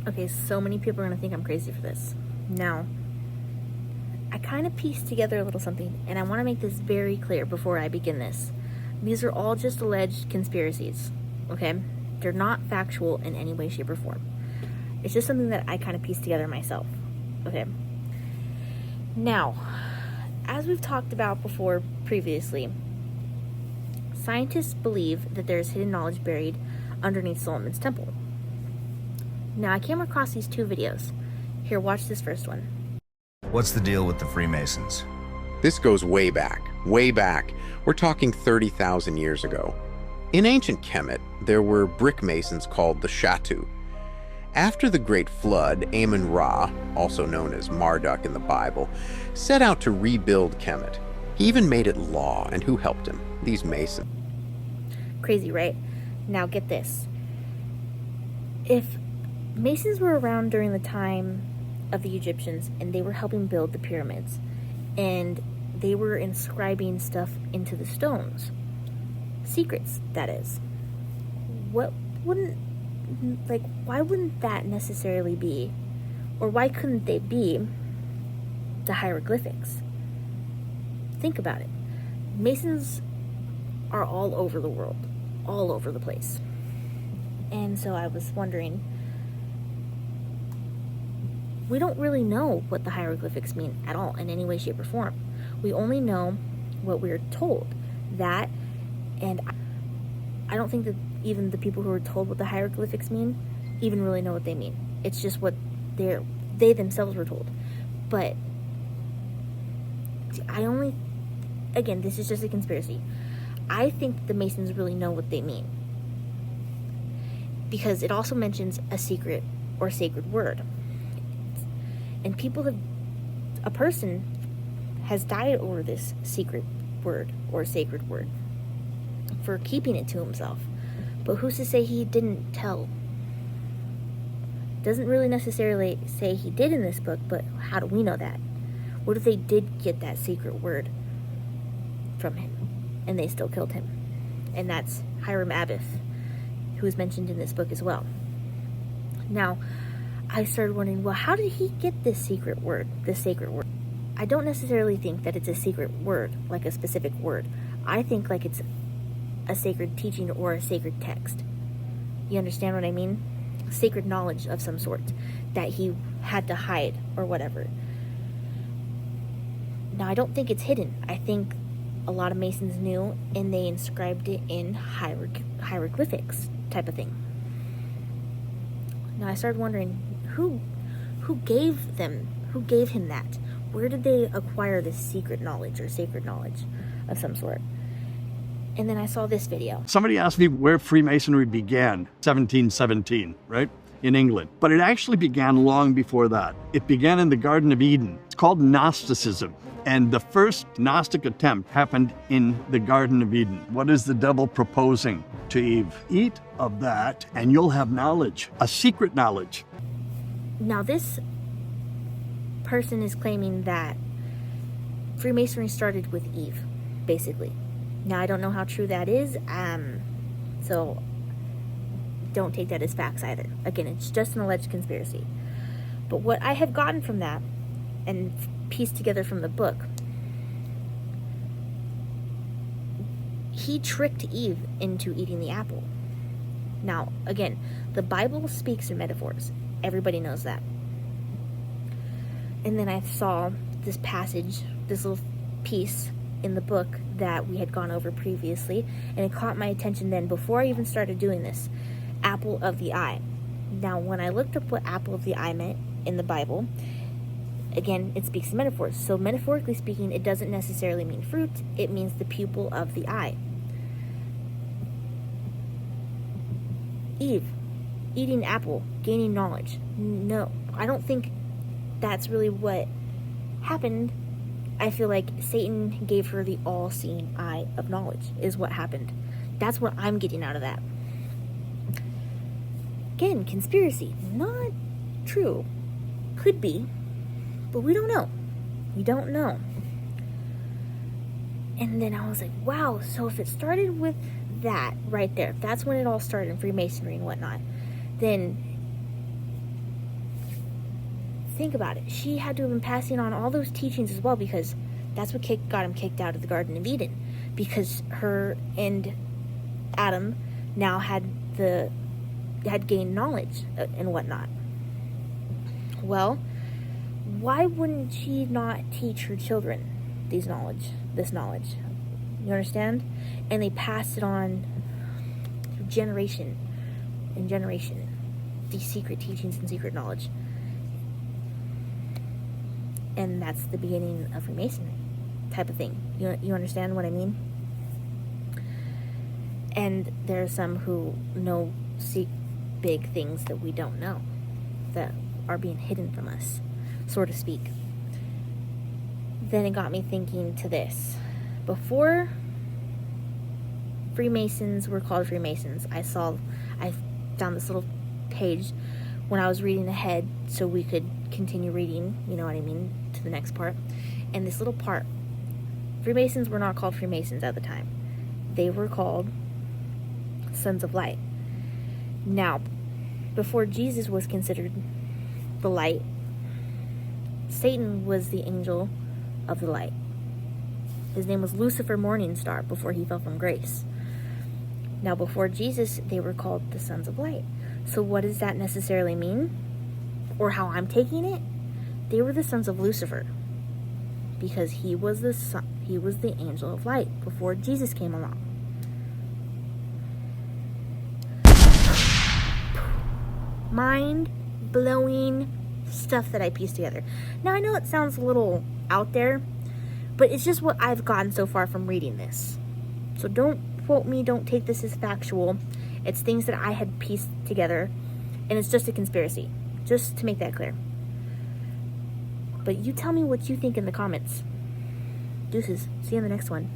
Okay, so many people are going to think I'm crazy for this. Now, I kind of pieced together a little something, and I want to make this very clear before I begin this. These are all just alleged conspiracies, okay? They're not factual in any way, shape, or form. It's just something that I kind of pieced together myself, okay? Now, as we've talked about before previously, scientists believe that there's hidden knowledge buried underneath Solomon's temple. Now, I came across these two videos. Here, watch this first one. What's the deal with the Freemasons? This goes way back, way back. We're talking 30,000 years ago. In ancient Kemet, there were brick masons called the Shatu. After the Great Flood, Amun-Ra, also known as Marduk in the Bible, set out to rebuild Kemet. He even made it law, and who helped him? These masons. Crazy, right? Now get this. If Masons were around during the time of the Egyptians, and they were helping build the pyramids, and they were inscribing stuff into the stones, secrets, that is, why wouldn't that necessarily be, or why couldn't they be, the hieroglyphics? Think about it. Masons are all over the world, all over the place. And so I was wondering, we don't really know what the hieroglyphics mean at all in any way, shape, or form. We only know what we're told. That, and I don't think that even the people who are told what the hieroglyphics mean even really know what they mean. It's just what they themselves were told. But again, this is just a conspiracy. I think the Masons really know what they mean, because it also mentions a secret or sacred word. And a person has died over this secret word or sacred word for keeping it to himself. But who's to say he didn't tell? Doesn't really necessarily say he did in this book, but how do we know that? What if they did get that secret word from him and they still killed him? And that's Hiram Abiff, who is mentioned in this book as well. Now, I started wondering, well, how did he get this secret word, this sacred word? I don't necessarily think that it's a secret word, like a specific word. I think like it's a sacred teaching or a sacred text. You understand what I mean? Sacred knowledge of some sort that he had to hide or whatever. Now, I don't think it's hidden. I think a lot of Masons knew, and they inscribed it in hieroglyphics type of thing. Now, I started wondering, who gave him that? Where did they acquire this secret knowledge or sacred knowledge of some sort? And then I saw this video. Somebody asked me where Freemasonry began, 1717, right? In England. But it actually began long before that. It began in the Garden of Eden. It's called Gnosticism. And the first Gnostic attempt happened in the Garden of Eden. What is the devil proposing to Eve? Eat of that and you'll have knowledge, a secret knowledge. Now, this person is claiming that Freemasonry started with Eve, basically. Now, I don't know how true that is, so don't take that as facts either. Again, it's just an alleged conspiracy. But what I have gotten from that and pieced together from the book, he tricked Eve into eating the apple. Now, again, the Bible speaks in metaphors. Everybody knows that. And then I saw this passage, this little piece in the book that we had gone over previously, and it caught my attention then before I even started doing this. Apple of the eye. Now, when I looked up what apple of the eye meant in the Bible, again, it speaks in metaphors. So metaphorically speaking, it doesn't necessarily mean fruit. It means the pupil of the eye. Eve, eating apple, gaining knowledge. No, I don't think that's really what happened. I feel like Satan gave her the all-seeing eye of knowledge is what happened. That's what I'm getting out of that. Again, conspiracy. Not true. Could be, but we don't know. We don't know. And then I was like, wow, so if it started with that right there, if that's when it all started in Freemasonry and whatnot, then think about it. She had to have been passing on all those teachings as well, because that's what got him kicked out of the Garden of Eden, because her and Adam now had gained knowledge and whatnot. Well, why wouldn't she not teach her children this knowledge? You understand? And they passed it on through generation and generation, these secret teachings and secret knowledge. And that's the beginning of Freemasonry type of thing. You understand what I mean? And there are some who seek big things that we don't know, that are being hidden from us, so to speak. Then it got me thinking to this. Before Freemasons were called Freemasons, I found this little page when I was reading ahead so we could continue reading, you know what I mean, to the next part. And this little part, Freemasons were not called Freemasons at the time. They were called Sons of Light. Now, before Jesus was considered the light, Satan was the angel of the light. His name was Lucifer Morningstar before he fell from grace. Now, before Jesus, they were called the Sons of Light. So what does that necessarily mean? Or how I'm taking it? They were the sons of Lucifer, because he was the angel of light before Jesus came along. Mind-blowing stuff that I pieced together. Now, I know it sounds a little out there, but it's just what I've gotten so far from reading this. So don't quote me, don't take this as factual. It's things that I had pieced together, and it's just a conspiracy, just to make that clear. But you tell me what you think in the comments. Deuces. See you in the next one.